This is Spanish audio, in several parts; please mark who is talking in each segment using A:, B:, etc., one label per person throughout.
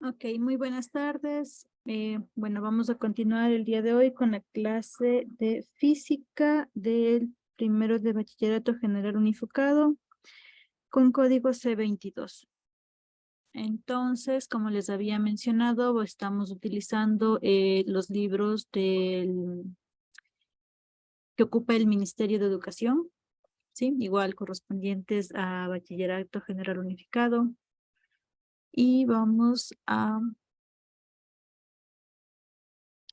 A: Ok, muy buenas tardes. Bueno, vamos a continuar el día de hoy con la clase de física del primero de bachillerato general unificado con código C22. Entonces, como les había mencionado, estamos utilizando los libros que ocupa el Ministerio de Educación, ¿sí? Igual correspondientes a bachillerato general unificado. Y vamos a...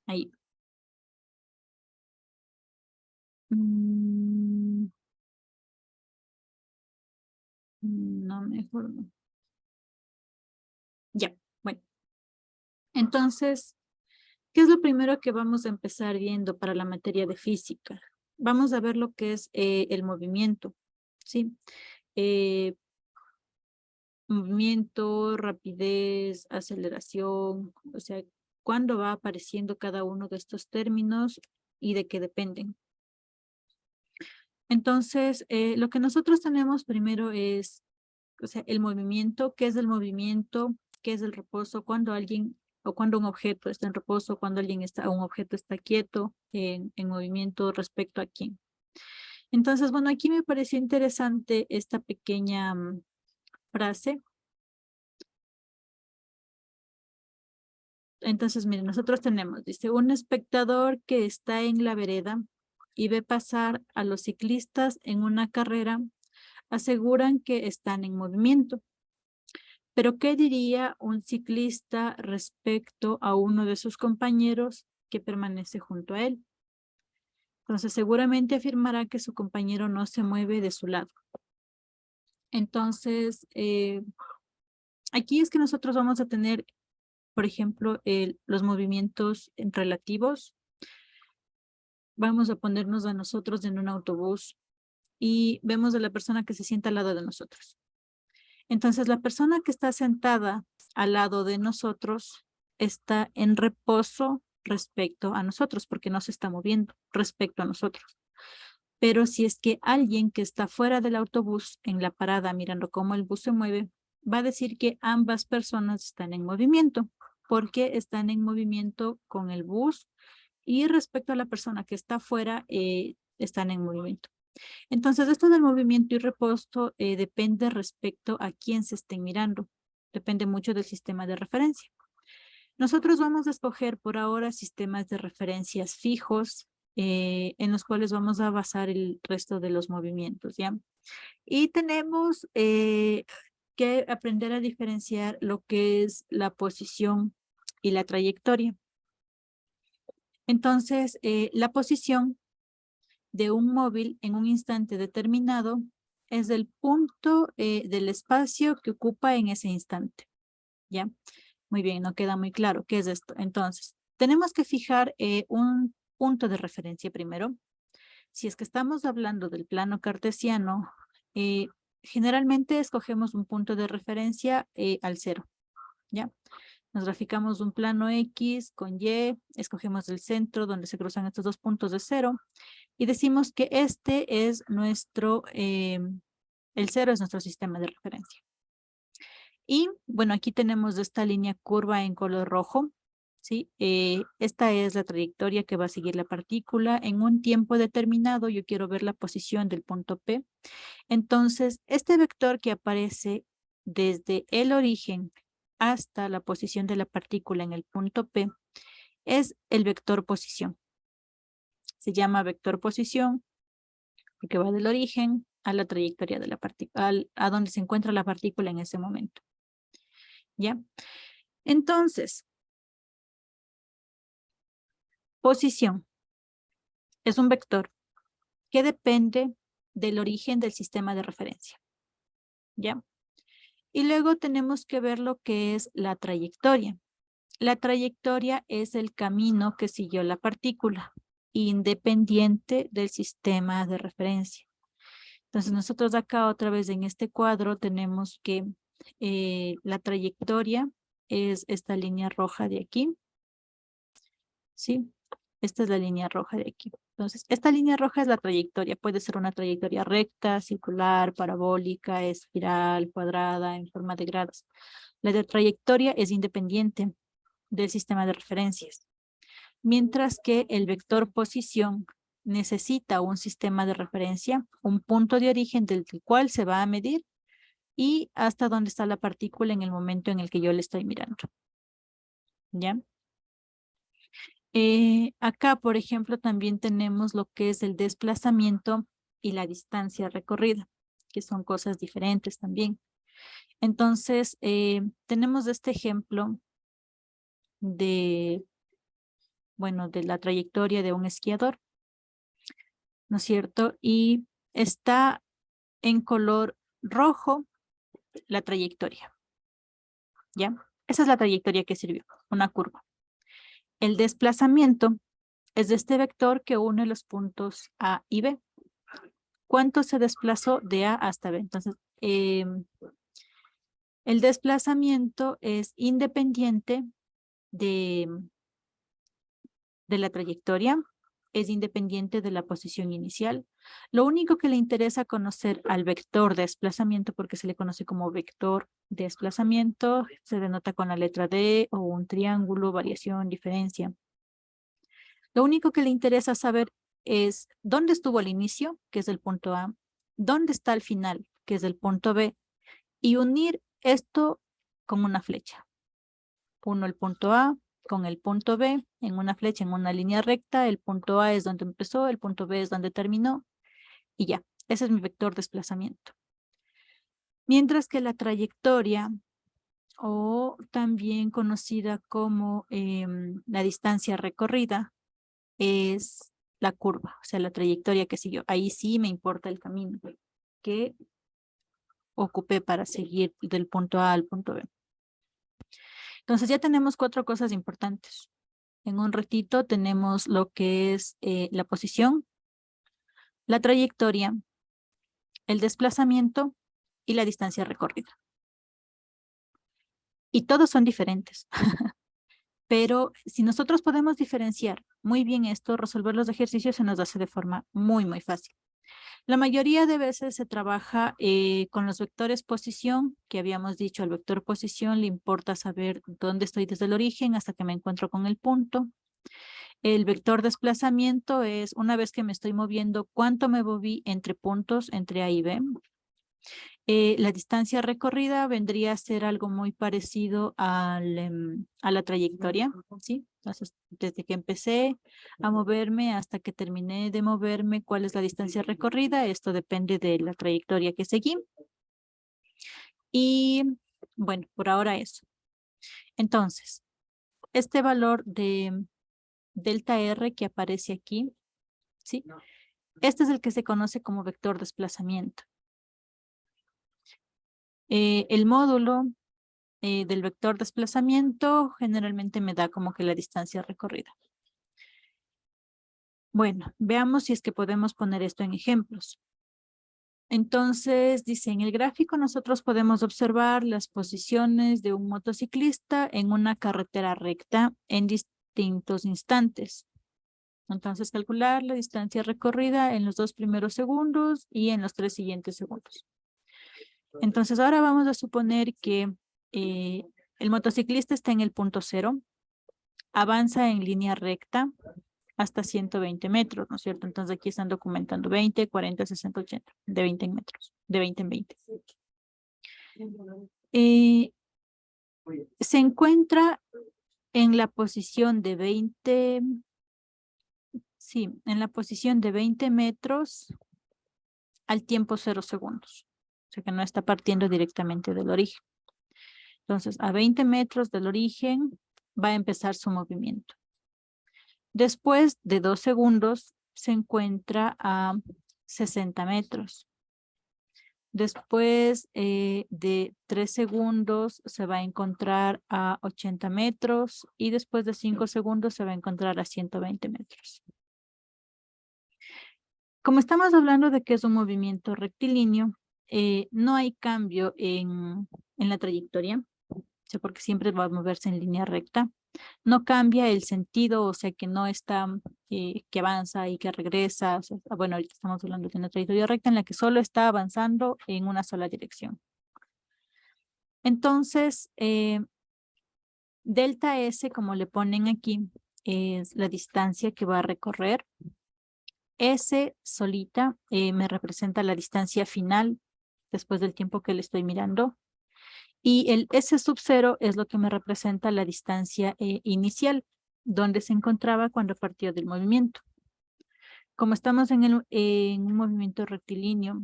A: Ahí. Mm, no, mejor no. Ya, bueno. Entonces, ¿qué es lo primero que vamos a empezar viendo para la materia de física? Vamos a ver lo que es el movimiento, ¿sí? Eh, movimiento, rapidez, aceleración, o sea, cuándo va apareciendo cada uno de estos términos y de qué dependen. Entonces, lo que nosotros tenemos primero es, o sea, el movimiento, qué es el movimiento, qué es el reposo, cuando alguien o cuando un objeto está en reposo, cuando un objeto está quieto, en movimiento respecto a quién. Entonces, bueno, aquí me pareció interesante esta pequeña frase. Entonces, miren, nosotros tenemos, dice, un espectador que está en la vereda y ve pasar a los ciclistas en una carrera, aseguran que están en movimiento. Pero ¿qué diría un ciclista respecto a uno de sus compañeros que permanece junto a él? Entonces, seguramente afirmará que su compañero no se mueve de su lado. Entonces, aquí es que nosotros vamos a tener, por ejemplo, los movimientos relativos. Vamos a ponernos a nosotros en un autobús y vemos a la persona que se sienta al lado de nosotros. Entonces, la persona que está sentada al lado de nosotros está en reposo respecto a nosotros, porque no se está moviendo respecto a nosotros. Pero si es que alguien que está fuera del autobús en la parada mirando cómo el bus se mueve, va a decir que ambas personas están en movimiento, porque están en movimiento con el bus y respecto a la persona que está fuera, están en movimiento. Entonces, esto del movimiento y reposo depende respecto a quién se estén mirando. Depende mucho del sistema de referencia. Nosotros vamos a escoger por ahora sistemas de referencias fijos en los cuales vamos a basar el resto de los movimientos, ¿ya? Y tenemos que aprender a diferenciar lo que es la posición y la trayectoria. Entonces, la posición de un móvil en un instante determinado es el punto del espacio que ocupa en ese instante, ¿ya? Muy bien, no queda muy claro qué es esto. Entonces, tenemos que fijar un punto de referencia primero. Si es que estamos hablando del plano cartesiano, eh, generalmente escogemos un punto de referencia al cero, ¿ya? Nos graficamos un plano X con Y, escogemos el centro donde se cruzan estos dos puntos de cero y decimos que este es nuestro, el cero es nuestro sistema de referencia. Y bueno, aquí tenemos esta línea curva en color rojo, ¿sí? Esta es la trayectoria que va a seguir la partícula. En un tiempo determinado, yo quiero ver la posición del punto P. Entonces, este vector que aparece desde el origen hasta la posición de la partícula en el punto P es el vector posición. Se llama vector posición porque va del origen a la trayectoria de la partícula, a donde se encuentra la partícula en ese momento. ¿Ya? Entonces, posición es un vector que depende del origen del sistema de referencia. ¿Ya? Y luego tenemos que ver lo que es la trayectoria. La trayectoria es el camino que siguió la partícula, independiente del sistema de referencia. Entonces, nosotros acá otra vez en este cuadro tenemos que la trayectoria es esta línea roja de aquí, ¿sí? Esta es la línea roja de aquí. Entonces, esta línea roja es la trayectoria. Puede ser una trayectoria recta, circular, parabólica, espiral, cuadrada, en forma de grados. La de trayectoria es independiente del sistema de referencias, mientras que el vector posición necesita un sistema de referencia, un punto de origen del cual se va a medir y hasta dónde está la partícula en el momento en el que yo le estoy mirando. ¿Ya? Acá, por ejemplo, también tenemos lo que es el desplazamiento y la distancia recorrida, que son cosas diferentes también. Entonces, tenemos este ejemplo de, bueno, de la trayectoria de un esquiador, ¿no es cierto? Y está en color rojo la trayectoria, ¿ya? Esa es la trayectoria que sirvió, una curva. El desplazamiento es de este vector que une los puntos A y B. ¿Cuánto se desplazó de A hasta B? Entonces, el desplazamiento es independiente de la trayectoria, es independiente de la posición inicial. Lo único que le interesa conocer al vector de desplazamiento, porque se le conoce como vector de desplazamiento, se denota con la letra D o un triángulo, variación, diferencia. Lo único que le interesa saber es dónde estuvo el inicio, que es el punto A, dónde está el final, que es el punto B, y unir esto con una flecha. Uno el punto A con el punto B en una flecha, en una línea recta. El punto A es donde empezó, el punto B es donde terminó, y ya. Ese es mi vector de desplazamiento. Mientras que la trayectoria, o también conocida como la distancia recorrida, es la curva, o sea, la trayectoria que siguió. Ahí sí me importa el camino que ocupé para seguir del punto A al punto B. Entonces ya tenemos 4 cosas importantes. En un ratito tenemos lo que es la posición, la trayectoria, el desplazamiento y la distancia recorrida. Y todos son diferentes. Pero si nosotros podemos diferenciar muy bien esto, resolver los ejercicios se nos hace de forma muy, muy fácil. La mayoría de veces se trabaja con los vectores posición, que habíamos dicho, al vector posición le importa saber dónde estoy desde el origen hasta que me encuentro con el punto. El vector desplazamiento es una vez que me estoy moviendo, cuánto me moví entre puntos, entre A y B. La distancia recorrida vendría a ser algo muy parecido a la trayectoria, ¿sí? Entonces, desde que empecé a moverme hasta que terminé de moverme, ¿cuál es la distancia recorrida? Esto depende de la trayectoria que seguí. Y bueno, por ahora eso. Entonces, este valor de delta R que aparece aquí, ¿sí? Este es el que se conoce como vector desplazamiento. El módulo del vector desplazamiento generalmente me da como que la distancia recorrida. Bueno, veamos si es que podemos poner esto en ejemplos. Entonces, dice, en el gráfico nosotros podemos observar las posiciones de un motociclista en una carretera recta en distintos instantes. Entonces, calcular la distancia recorrida en los 2 primeros segundos y en los 3 siguientes segundos. Entonces, ahora vamos a suponer que el motociclista está en el punto 0, avanza en línea recta hasta 120 metros, ¿no es cierto? Entonces, aquí están documentando 20, 40, 60, 80, de 20 en metros, de 20 en 20. Se encuentra en la posición de 20, sí, en la posición de 20 metros al tiempo 0 segundos. O sea que no está partiendo directamente del origen. Entonces, a 20 metros del origen va a empezar su movimiento. Después de 2 segundos se encuentra a 60 metros. Después de 3 segundos se va a encontrar a 80 metros y después de 5 segundos se va a encontrar a 120 metros. Como estamos hablando de que es un movimiento rectilíneo, no hay cambio en la trayectoria, o sea, porque siempre va a moverse en línea recta. No cambia el sentido, o sea que no está que avanza y que regresa. O sea, bueno, ahorita estamos hablando de una trayectoria recta en la que solo está avanzando en una sola dirección. Entonces, delta S, como le ponen aquí, es la distancia que va a recorrer. S solita me representa la distancia final después del tiempo que le estoy mirando. Y el S sub 0 es lo que me representa la distancia inicial, donde se encontraba cuando partió del movimiento. Como estamos en un movimiento rectilíneo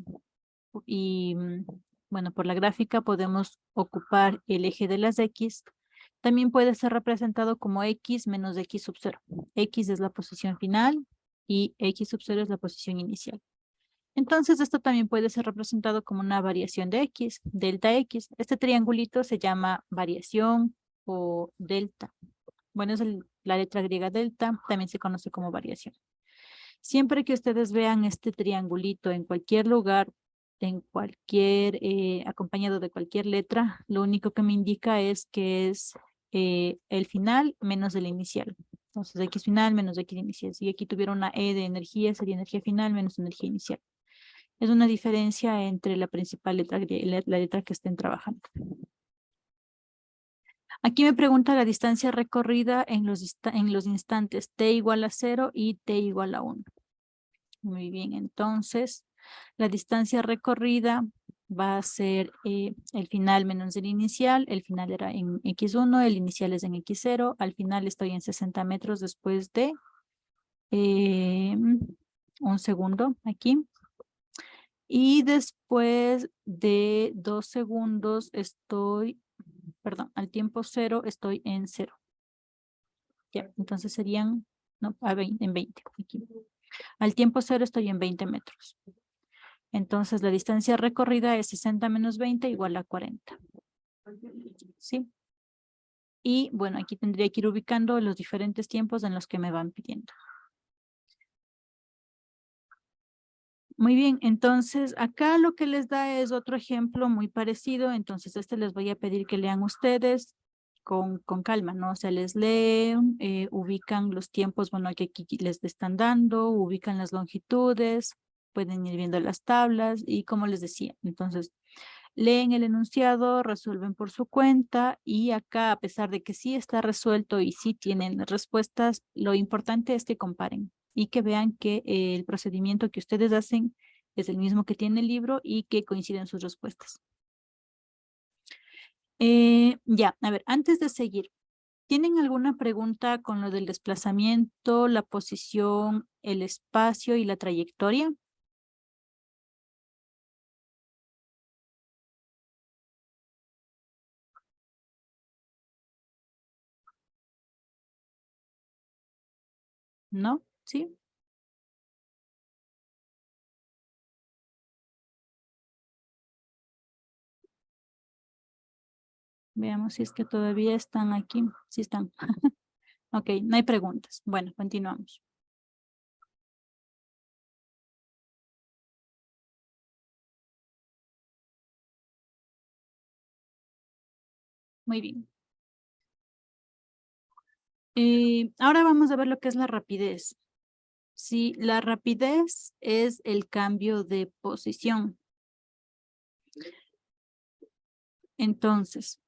A: y, bueno, por la gráfica podemos ocupar el eje de las X, también puede ser representado como X menos X sub 0. X es la posición final y X sub 0 es la posición inicial. Entonces, esto también puede ser representado como una variación de X, delta X. Este triangulito se llama variación o delta. Bueno, es la letra griega delta, también se conoce como variación. Siempre que ustedes vean este triangulito en cualquier lugar, en cualquier, acompañado de cualquier letra, lo único que me indica es que es el final menos el inicial. Entonces, X final menos X inicial. Si aquí tuviera una E de energía, sería energía final menos energía inicial. Es una diferencia entre la principal letra y la letra que estén trabajando. Aquí me pregunta la distancia recorrida en los instantes t igual a 0 y t igual a 1. Muy bien, entonces la distancia recorrida va a ser el final menos el inicial. El final era en x1, el inicial es en x0. Al final estoy en 60 metros después de un segundo aquí. Y después de 2 segundos estoy, perdón, al tiempo 0 estoy en 0. Ya, entonces serían, no, en 20. Aquí. Al tiempo 0 estoy en 20 metros. Entonces la distancia recorrida es 60 menos 20 igual a 40. ¿Sí? Y bueno, aquí tendría que ir ubicando los diferentes tiempos en los que me van pidiendo. Muy bien, entonces acá lo que les da es otro ejemplo muy parecido, entonces les voy a pedir que lean ustedes con calma, ¿no? O sea, les leen, ubican los tiempos, bueno, que aquí les están dando, ubican las longitudes, pueden ir viendo las tablas y como les decía, entonces leen el enunciado, resuelven por su cuenta y acá, a pesar de que sí está resuelto y sí tienen respuestas, lo importante es que comparen y que vean que el procedimiento que ustedes hacen es el mismo que tiene el libro y que coinciden sus respuestas. Ya, a ver, antes de seguir, ¿tienen alguna pregunta con lo del desplazamiento, la posición, el espacio y la trayectoria? ¿No? ¿Sí? Veamos si es que todavía están aquí. Sí están. Ok, no hay preguntas. Bueno, continuamos. Muy bien. Ahora vamos a ver lo que es la rapidez. Sí, la rapidez es el cambio de posición. Entonces,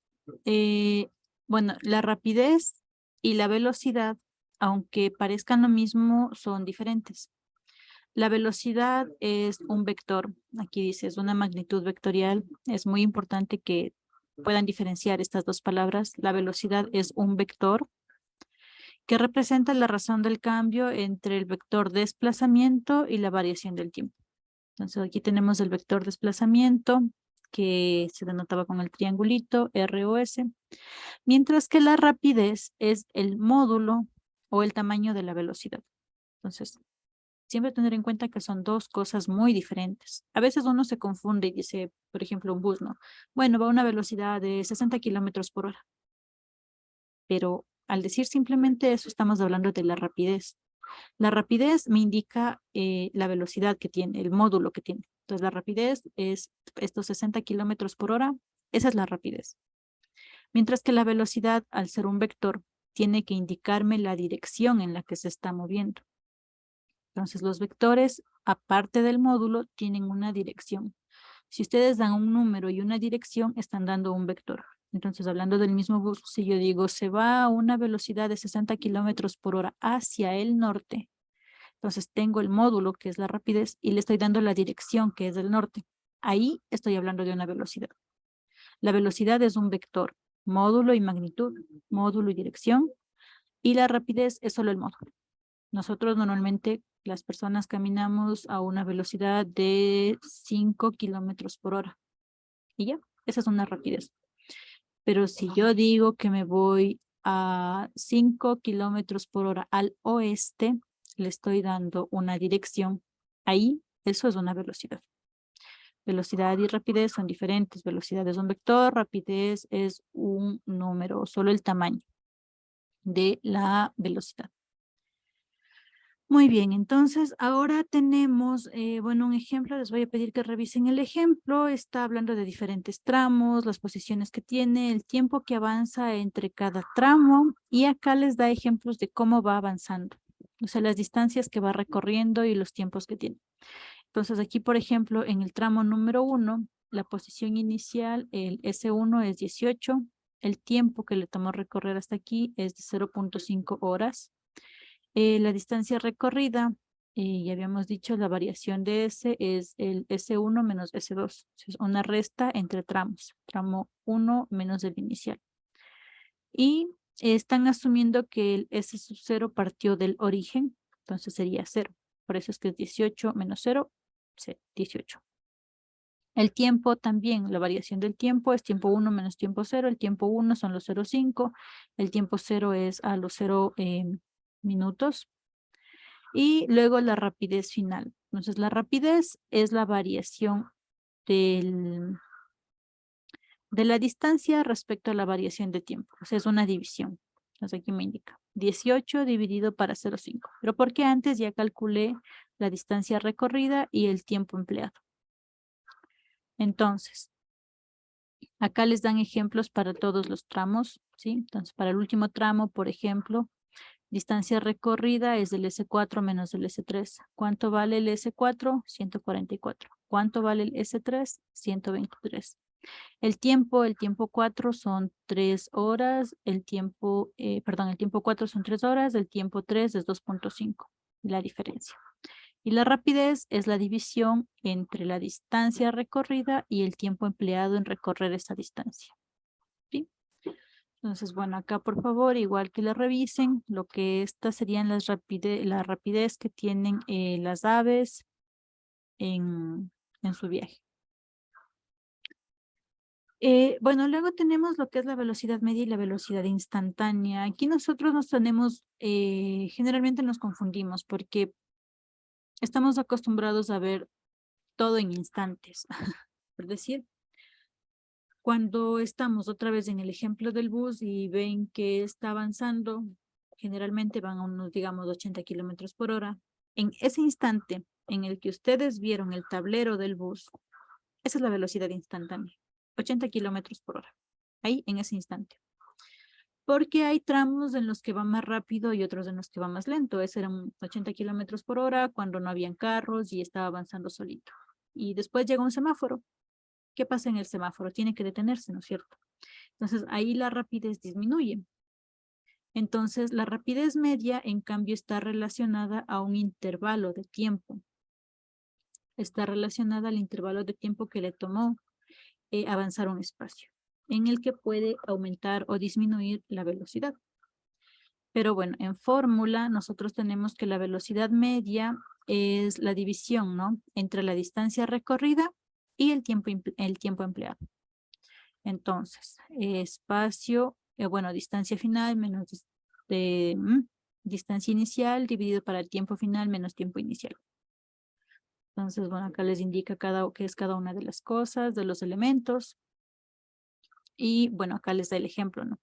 A: bueno, la rapidez y la velocidad, aunque parezcan lo mismo, son diferentes. La velocidad es un vector, aquí dice, es una magnitud vectorial. Es muy importante que puedan diferenciar estas dos palabras. La velocidad es un vector que representa la razón del cambio entre el vector desplazamiento y la variación del tiempo. Entonces aquí tenemos el vector desplazamiento que se denotaba con el triangulito ROS, mientras que la rapidez es el módulo o el tamaño de la velocidad. Entonces, siempre tener en cuenta que son dos cosas muy diferentes. A veces uno se confunde y dice, por ejemplo, un bus, ¿no? Bueno, va a una velocidad de 60 kilómetros por hora. Pero al decir simplemente eso, estamos hablando de la rapidez. La rapidez me indica la velocidad que tiene, el módulo que tiene. Entonces, la rapidez es estos 60 kilómetros por hora. Esa es la rapidez. Mientras que la velocidad, al ser un vector, tiene que indicarme la dirección en la que se está moviendo. Entonces, los vectores, aparte del módulo, tienen una dirección. Si ustedes dan un número y una dirección, están dando un vector. Entonces, hablando del mismo bus, si yo digo se va a una velocidad de 60 kilómetros por hora hacia el norte, entonces tengo el módulo, que es la rapidez, y le estoy dando la dirección, que es del norte. Ahí estoy hablando de una velocidad. La velocidad es un vector, módulo y magnitud, módulo y dirección, y la rapidez es solo el módulo. Nosotros normalmente, las personas caminamos a una velocidad de 5 kilómetros por hora. Y ya, esa es una rapidez. Pero si yo digo que me voy a 5 kilómetros por hora al oeste, le estoy dando una dirección. Ahí, eso es una velocidad. Velocidad y rapidez son diferentes. Velocidad es un vector, rapidez es un número, solo el tamaño de la velocidad. Muy bien, entonces ahora tenemos, bueno, un ejemplo. Les voy a pedir que revisen el ejemplo. Está hablando de diferentes tramos, las posiciones que tiene, el tiempo que avanza entre cada tramo, y acá les da ejemplos de cómo va avanzando. O sea, las distancias que va recorriendo y los tiempos que tiene. Entonces aquí, por ejemplo, en el tramo número 1, la posición inicial, el S1 es 18. El tiempo que le tomó recorrer hasta aquí es de 0.5 horas. La distancia recorrida, ya habíamos dicho, la variación de S es el S1 menos S2. Es una resta entre tramos. Tramo 1 menos el inicial. Y están asumiendo que el S sub 0 partió del origen, entonces sería 0. Por eso es que es 18 menos 0, 18. El tiempo también, la variación del tiempo es tiempo 1 menos tiempo 0. El tiempo 1 son los 0,5. El tiempo 0 es a los 0 minutos. Y luego la rapidez final. Entonces, la rapidez es la variación de la distancia respecto a la variación de tiempo. O sea, es una división. Entonces, aquí me indica 18 dividido para 0,5. Pero porque antes ya calculé la distancia recorrida y el tiempo empleado. Entonces, acá les dan ejemplos para todos los tramos, ¿sí? Entonces, para el último tramo, por ejemplo, distancia recorrida es del S4 menos del S3. ¿Cuánto vale el S4? 144. ¿Cuánto vale el S3? 123. El tiempo 4 son 3 horas. El tiempo 4 son 3 horas. El tiempo 3 es 2.5. La diferencia. Y la rapidez es la división entre la distancia recorrida y el tiempo empleado en recorrer esa distancia. ¿Sí? Entonces, bueno, acá por favor, igual que la revisen, lo que estas serían la rapidez que tienen las aves en su viaje. Bueno, luego tenemos lo que es la velocidad media y la velocidad instantánea. Aquí nosotros generalmente nos confundimos porque estamos acostumbrados a ver todo en instantes. Por decir, cuando estamos otra vez en el ejemplo del bus y ven que está avanzando, generalmente van a unos, digamos, 80 kilómetros por hora. En ese instante en el que ustedes vieron el tablero del bus, esa es la velocidad instantánea, 80 kilómetros por hora, ahí en ese instante. Porque hay tramos en los que va más rápido y otros en los que va más lento. Ese eran 80 kilómetros por hora cuando no habían carros y estaba avanzando solito. Y después llega un semáforo. ¿Qué pasa en el semáforo? Tiene que detenerse, ¿no es cierto? Entonces, ahí la rapidez disminuye. Entonces, la rapidez media, en cambio, está relacionada a un intervalo de tiempo. Está relacionada al intervalo de tiempo que le tomó avanzar un espacio, en el que puede aumentar o disminuir la velocidad. Pero bueno, en fórmula, nosotros tenemos que la velocidad media es la división, ¿no? Entre la distancia recorrida y el tiempo empleado. Entonces, distancia final menos distancia inicial dividido para el tiempo final menos tiempo inicial. Entonces, bueno, acá les indica qué es cada una de las cosas, de los elementos. Y bueno, acá les da el ejemplo, ¿no?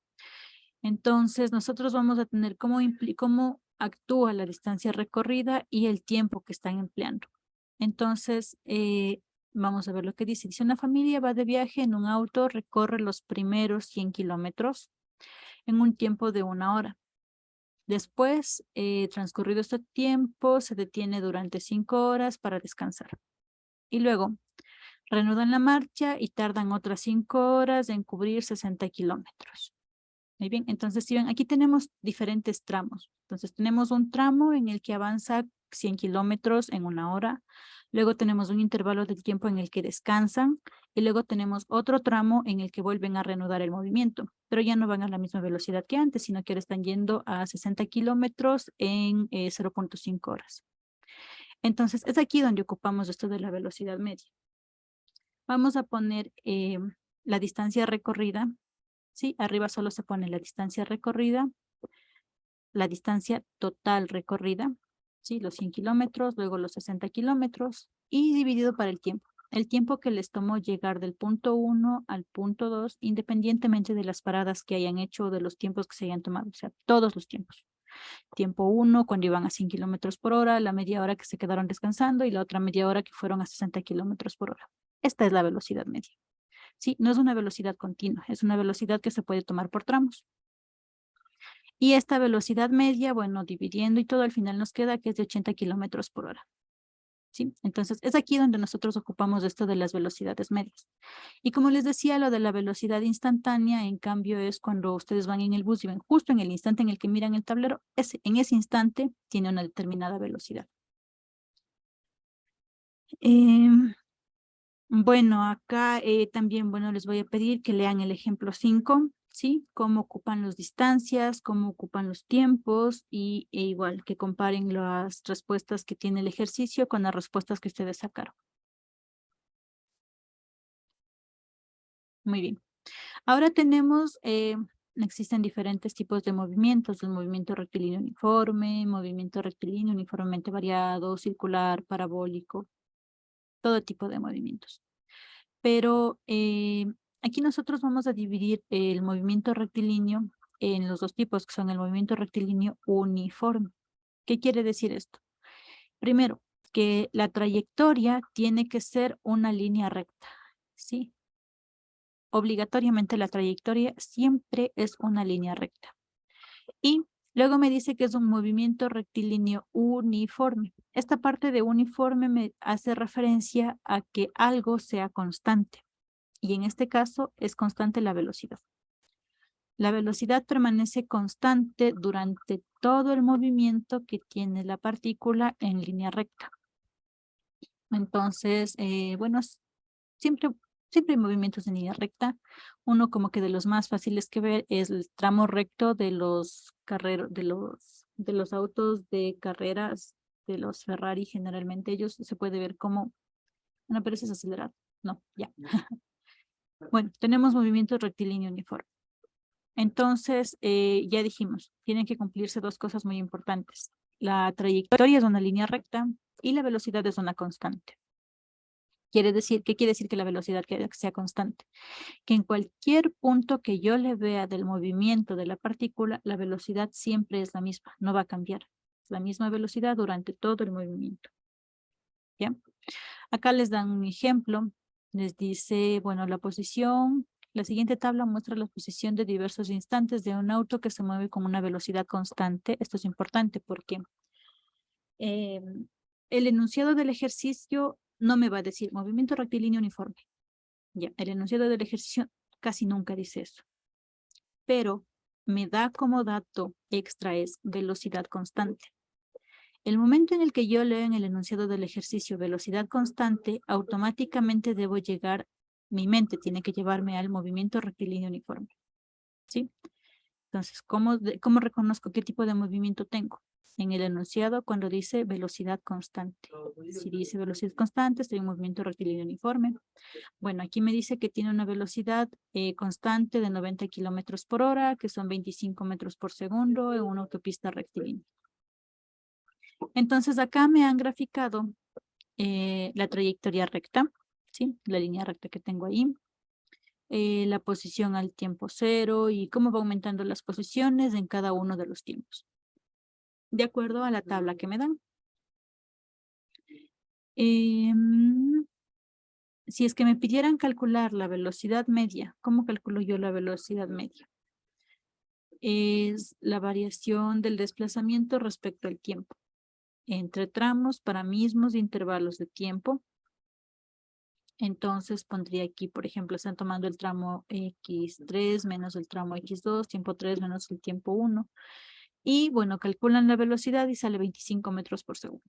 A: Entonces, nosotros vamos a tener cómo actúa la distancia recorrida y el tiempo que están empleando. Entonces, vamos a ver lo que dice. Si una familia va de viaje en un auto, recorre los primeros 100 kilómetros en un tiempo de 1 hora. Después, transcurrido este tiempo, se detiene durante 5 horas para descansar. Y luego, reanudan la marcha y tardan otras 5 horas en cubrir 60 kilómetros. Muy bien, entonces si ven, aquí tenemos diferentes tramos. Entonces tenemos un tramo en el que avanza 100 kilómetros en 1 hora. Luego tenemos un intervalo de tiempo en el que descansan. Y luego tenemos otro tramo en el que vuelven a reanudar el movimiento. Pero ya no van a la misma velocidad que antes, sino que ahora están yendo a 60 kilómetros en 0.5 horas. Entonces es aquí donde ocupamos esto de la velocidad media. Vamos a poner la distancia recorrida. ¿Sí? Arriba solo se pone la distancia recorrida, la distancia total recorrida, ¿sí? Los 100 kilómetros, luego los 60 kilómetros y dividido para el tiempo. El tiempo que les tomó llegar del punto 1 al punto 2, independientemente de las paradas que hayan hecho o de los tiempos que se hayan tomado, o sea, todos los tiempos. Tiempo 1 cuando iban a 100 kilómetros por hora, la media hora que se quedaron descansando y la otra media hora que fueron a 60 kilómetros por hora. Esta es la velocidad media. Sí, no es una velocidad continua, es una velocidad que se puede tomar por tramos. Y esta velocidad media, bueno, dividiendo y todo, al final nos queda que es de 80 kilómetros por hora. ¿Sí? Entonces, es aquí donde nosotros ocupamos esto de las velocidades medias. Y como les decía, lo de la velocidad instantánea, en cambio, es cuando ustedes van en el bus y ven justo en el instante en el que miran el tablero, en ese instante tiene una determinada velocidad. Bueno, acá también, bueno, les voy a pedir que lean el ejemplo 5, ¿sí? Cómo ocupan las distancias, cómo ocupan los tiempos e igual que comparen las respuestas que tiene el ejercicio con las respuestas que ustedes sacaron. Muy bien. Ahora tenemos, existen diferentes tipos de movimientos, el movimiento rectilíneo uniforme, movimiento rectilíneo uniformemente variado, circular, parabólico, todo tipo de movimientos. Pero aquí nosotros vamos a dividir el movimiento rectilíneo en los dos tipos, que son el movimiento rectilíneo uniforme. ¿Qué quiere decir esto? Primero, que la trayectoria tiene que ser una línea recta, ¿sí? Obligatoriamente la trayectoria siempre es una línea recta. Y luego me dice que es un movimiento rectilíneo uniforme. Esta parte de uniforme me hace referencia a que algo sea constante. Y en este caso es constante la velocidad. La velocidad permanece constante durante todo el movimiento que tiene la partícula en línea recta. Entonces, bueno, siempre hay movimientos en línea recta. Uno como que de los más fáciles que ver es el tramo recto de los de los autos de carreras, de los Ferrari generalmente. Ellos se puede ver como, bueno, pero ese es acelerado. No, ya. Bueno, tenemos movimiento rectilíneo uniforme. Entonces, ya dijimos, tienen que cumplirse dos cosas muy importantes. La trayectoria es una línea recta y la velocidad es una constante. ¿Qué quiere decir que la velocidad sea constante? Que en cualquier punto que yo le vea del movimiento de la partícula, la velocidad siempre es la misma, no va a cambiar. Es la misma velocidad durante todo el movimiento. ¿Ya? Acá les dan un ejemplo. Les dice, bueno, la siguiente tabla muestra la posición de diversos instantes de un auto que se mueve con una velocidad constante. Esto es importante porque el enunciado del ejercicio no me va a decir movimiento rectilíneo uniforme. Ya, el enunciado del ejercicio casi nunca dice eso. Pero me da como dato extra es velocidad constante. El momento en el que yo leo en el enunciado del ejercicio velocidad constante, automáticamente debo llegar, mi mente tiene que llevarme al movimiento rectilíneo uniforme. ¿Sí? Entonces, ¿cómo reconozco qué tipo de movimiento tengo? En el enunciado cuando dice velocidad constante. Si dice velocidad constante, estoy en movimiento rectilíneo uniforme. Bueno, aquí me dice que tiene una velocidad constante de 90 kilómetros por hora, que son 25 metros por segundo en una autopista rectilínea. Entonces acá me han graficado la trayectoria recta, ¿sí? La línea recta que tengo ahí, la posición al tiempo cero y cómo va aumentando las posiciones en cada uno de los tiempos, de acuerdo a la tabla que me dan. Si es que me pidieran calcular la velocidad media, ¿cómo calculo yo la velocidad media? es la variación del desplazamiento respecto al tiempo entre tramos para mismos intervalos de tiempo. Entonces pondría aquí, por ejemplo, están tomando el tramo X3 menos el tramo X2, tiempo 3 menos el tiempo 1. Y bueno, calculan la velocidad y sale 25 metros por segundo.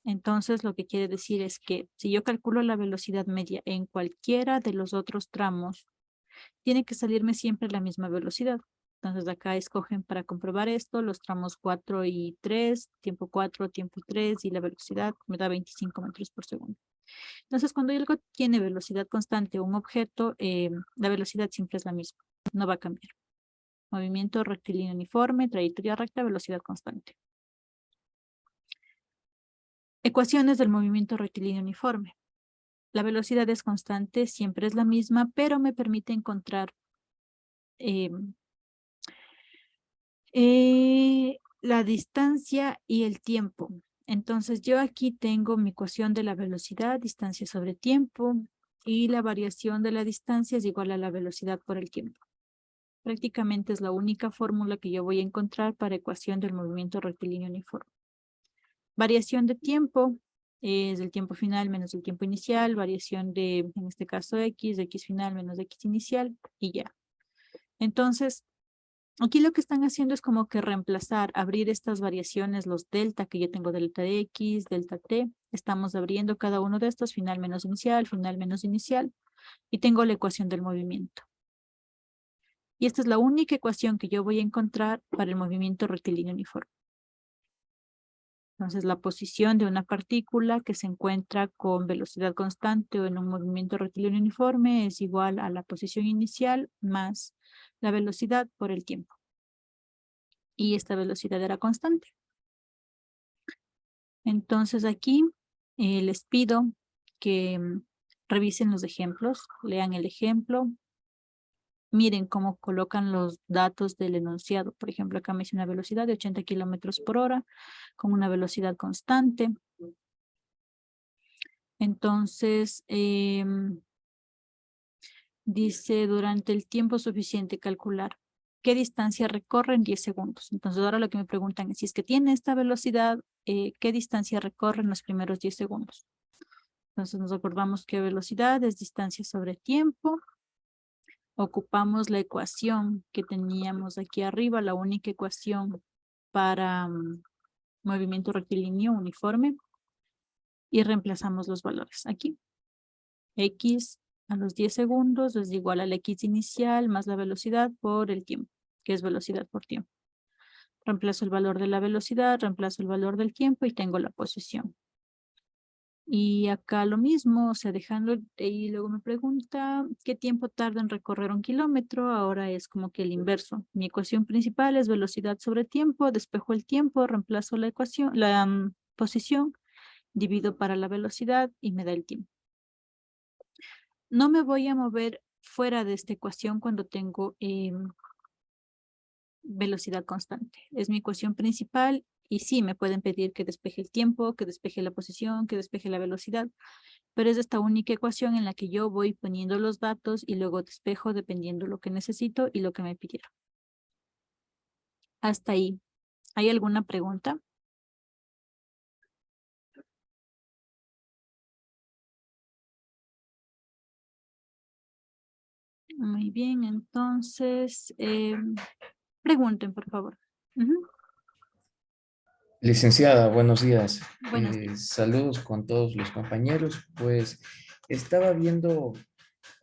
A: Entonces lo que quiere decir es que si yo calculo la velocidad media en cualquiera de los otros tramos, tiene que salirme siempre la misma velocidad. Entonces acá escogen para comprobar esto los tramos 4 y 3, tiempo 4, tiempo 3 y la velocidad me da 25 metros por segundo. Entonces cuando algo tiene velocidad constante o un objeto, la velocidad siempre es la misma, no va a cambiar. Movimiento rectilíneo uniforme, trayectoria recta, velocidad constante. Ecuaciones del movimiento rectilíneo uniforme. La velocidad es constante, siempre es la misma, pero me permite encontrar la distancia y el tiempo. Entonces yo aquí tengo mi ecuación de la velocidad, distancia sobre tiempo, y la variación de la distancia es igual a la velocidad por el tiempo. Prácticamente es la única fórmula que yo voy a encontrar para ecuación del movimiento rectilíneo uniforme. Variación de tiempo es el tiempo final menos el tiempo inicial, variación de, en este caso, X final menos X inicial, y ya. Entonces, aquí lo que están haciendo es como que reemplazar, abrir estas variaciones, los delta, que yo tengo delta de X, delta T. Estamos abriendo cada uno de estos, final menos inicial, y tengo la ecuación del movimiento. Y esta es la única ecuación que yo voy a encontrar para el movimiento rectilíneo uniforme. Entonces, la posición de una partícula que se encuentra con velocidad constante o en un movimiento rectilíneo uniforme es igual a la posición inicial más la velocidad por el tiempo. Y esta velocidad era constante. Entonces, aquí les pido que revisen los ejemplos, lean el ejemplo, miren cómo colocan los datos del enunciado. Por ejemplo, acá me dice una velocidad de 80 kilómetros por hora con una velocidad constante. Entonces, dice durante el tiempo suficiente calcular qué distancia recorre en 10 segundos. Entonces, ahora lo que me preguntan es si es que tiene esta velocidad, ¿qué distancia recorre en los primeros 10 segundos? Entonces, nos acordamos que velocidad es distancia sobre tiempo. Ocupamos la ecuación que teníamos aquí arriba, la única ecuación para movimiento rectilíneo uniforme, y reemplazamos los valores aquí. X a los 10 segundos es igual al X inicial más la velocidad por el tiempo, que es velocidad por tiempo. Reemplazo el valor de la velocidad, reemplazo el valor del tiempo y tengo la posición. Y acá lo mismo, o sea, dejando, y luego me pregunta qué tiempo tarda en recorrer 1 kilómetro. Ahora es como que el inverso. Mi ecuación principal es velocidad sobre tiempo, despejo el tiempo, reemplazo la ecuación, la posición, divido para la velocidad y me da el tiempo. No me voy a mover fuera de esta ecuación cuando tengo velocidad constante. Es mi ecuación principal y sí, me pueden pedir que despeje el tiempo, que despeje la posición, que despeje la velocidad, pero es esta única ecuación en la que yo voy poniendo los datos y luego despejo dependiendo lo que necesito y lo que me pidieron. Hasta ahí. ¿Hay alguna pregunta? Muy bien, entonces, pregunten, por favor. Ujú.
B: Licenciada, buenos días.
A: Buenos días.
B: Saludos con todos los compañeros. Pues estaba viendo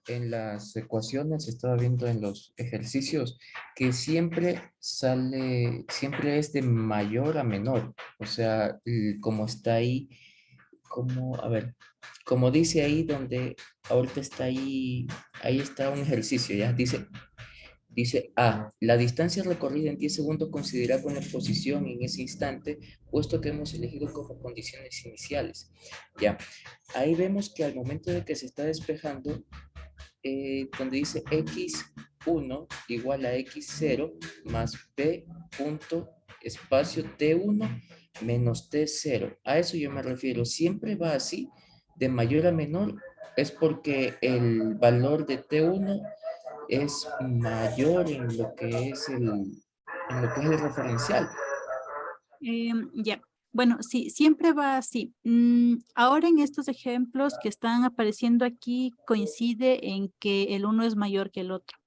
B: en las ecuaciones, estaba viendo en los ejercicios que siempre es de mayor a menor. O sea, como está ahí, a ver, como dice ahí donde ahorita está ahí está un ejercicio, ya dice A, la distancia recorrida en 10 segundos considera con la posición en ese instante, puesto que hemos elegido como condiciones iniciales. Ya, ahí vemos que al momento de que se está despejando, donde dice x1 igual a x0 más b punto espacio t1 menos t0. A eso yo me refiero. Siempre va así, de mayor a menor, es porque el valor de t1 es mayor en lo que es en lo que es el referencial.
A: Ya. Bueno, sí, siempre va así. Ahora en estos ejemplos que están apareciendo aquí coincide en que el uno es mayor que el otro.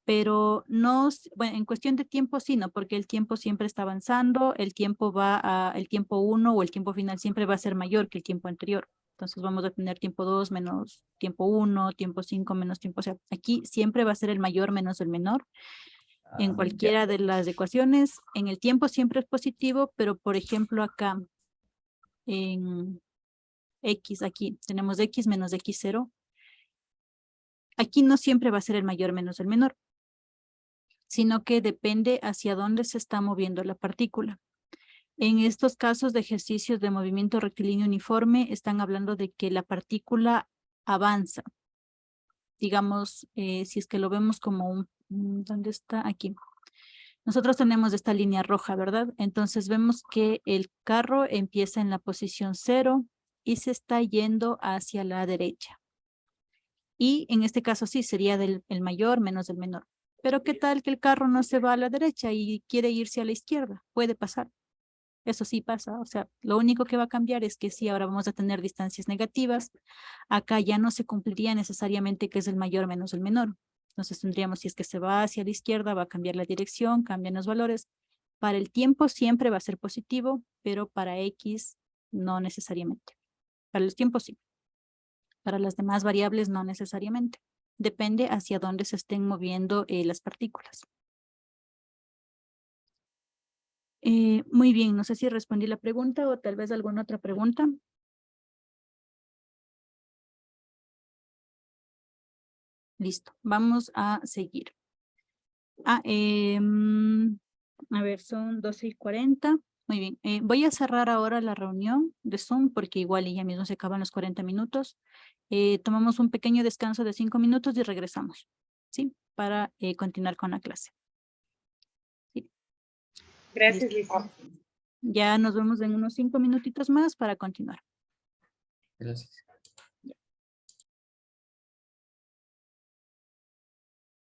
A: Pero no, bueno, en cuestión de tiempo sí, ¿no? Porque el tiempo siempre está avanzando, el tiempo el tiempo 1 o el tiempo final siempre va a ser mayor que el tiempo anterior. Entonces vamos a tener tiempo 2 menos tiempo 1, tiempo 5 menos tiempo, o sea, aquí siempre va a ser el mayor menos el menor. En
B: Ya.
A: cualquiera de las ecuaciones, en el tiempo siempre es positivo, pero por ejemplo acá en X, aquí tenemos X menos X0. Aquí no siempre va a ser el mayor menos el menor, sino que depende hacia dónde se está moviendo la partícula. En estos casos de ejercicios de movimiento rectilíneo uniforme, están hablando de que la partícula avanza. Digamos, si es que lo vemos como ¿dónde está? Aquí. Nosotros tenemos esta línea roja, ¿verdad? Entonces vemos que el carro empieza en la posición 0 y se está yendo hacia la derecha. Y en este caso sí, sería el mayor menos el menor. Pero ¿qué tal que el carro no se va a la derecha y quiere irse a la izquierda? Puede pasar. Eso sí pasa. O sea, lo único que va a cambiar es que sí, ahora vamos a tener distancias negativas. Acá ya no se cumpliría necesariamente que es el mayor menos el menor. Entonces tendríamos, si es que se va hacia la izquierda, va a cambiar la dirección, cambian los valores. Para el tiempo siempre va a ser positivo, pero para X no necesariamente. Para los tiempos sí. Para las demás variables no necesariamente. Depende hacia dónde se estén moviendo las partículas. Muy bien, no sé si respondí la pregunta o tal vez alguna otra pregunta. Listo, vamos a seguir. A ver, son 12:40. Muy bien, voy a cerrar ahora la reunión de Zoom porque igual ya mismo se acaban los 40 minutos. Tomamos un pequeño descanso de 5 minutos y regresamos, ¿sí? Para continuar con la clase. Sí,
C: Gracias,
A: listo.
C: Lisa.
A: Ya nos vemos en unos 5 minutitos más para continuar.
B: Gracias.